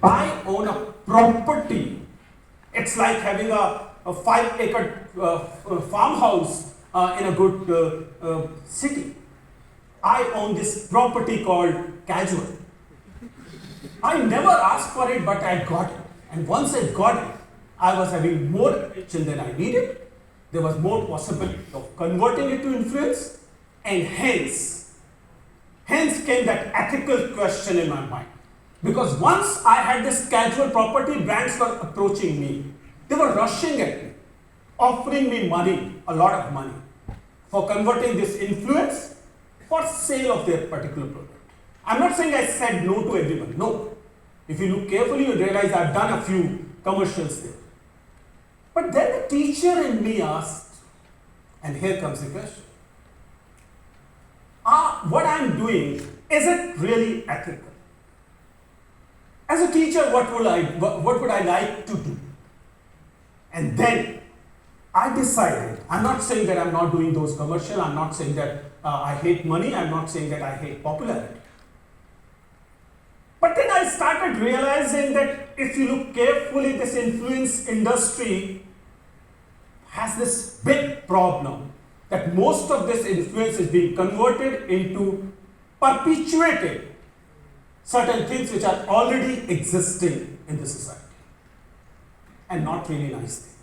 I own a property. It's like having a 5-acre farmhouse in a good city. I own this property called casual. I never asked for it, but I got it. And once I got it, I was having more attention than I needed. There was more possibility of converting it to influence, and hence came that ethical question in my mind. Because once I had this casual property, brands were approaching me. They were rushing at me, offering me money, a lot of money, for converting this influence for sale of their particular product. I'm not saying I said no to everyone, no. If you look carefully, you realize I've done a few commercials there. But then the teacher in me asked, and here comes the question, what I'm doing, is it really ethical? As a teacher, what would I like to do? And then I decided, I'm not saying that I'm not doing those commercials, I'm not saying that I hate money, I'm not saying that I hate popularity. But then I started realizing that if you look carefully, this influence industry has this big problem that most of this influence is being converted into perpetuating certain things which are already existing in the society and not really nice things.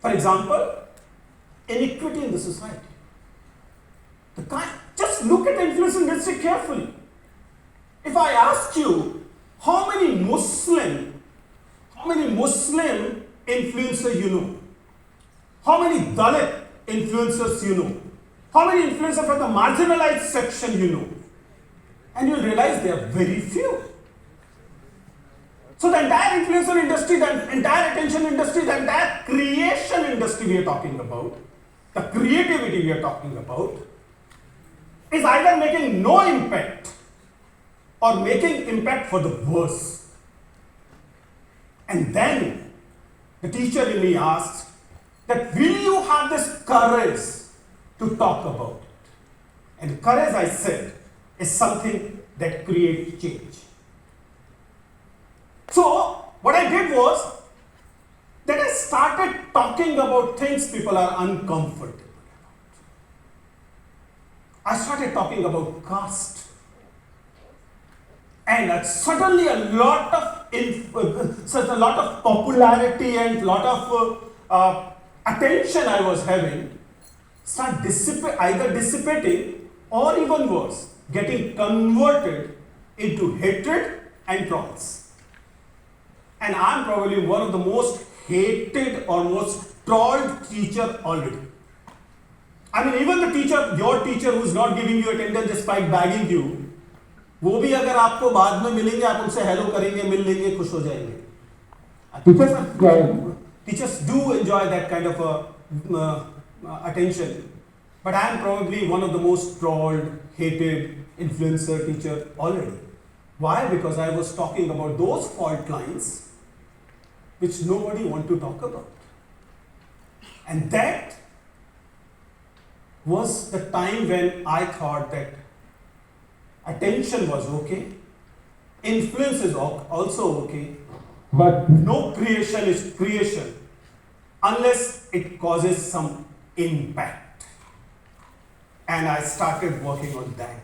For example, inequity in the society. Just look at the influence industry carefully. If I asked you how many Muslim influencers you know, how many Dalit influencers you know, how many influencers from the marginalized section you know, and you'll realize there are very few. So the entire influencer industry, the entire attention industry, the entire creation industry we are talking about, the creativity we are talking about, is either making no impact or making impact for the worse. And then the teacher in me asked that, will you have this courage to talk about it? And courage, I said, is something that creates change. So what I did was that I started talking about things people are uncomfortable about. I started talking about caste. And suddenly a lot of popularity and a lot of attention I was having started either dissipating or even worse, getting converted into hatred and trolls. And I'm probably one of the most hated or most trolled teacher already. I mean, even the teacher, your teacher who's not giving you attendance despite begging you, वो भी अगर आपको बाद में मिलेंगे, आप उनसे hello करेंगे, मिल लेंगे, खुश हो जाएंगे. Teachers do enjoy that kind of attention. But I am probably one of the most trolled, hated influencer teacher already. Why? Because I was talking about those fault lines which nobody wants to talk about. And that was the time when I thought that attention was okay, influence is also okay, but no creation is creation unless it causes some impact. And I started working on that.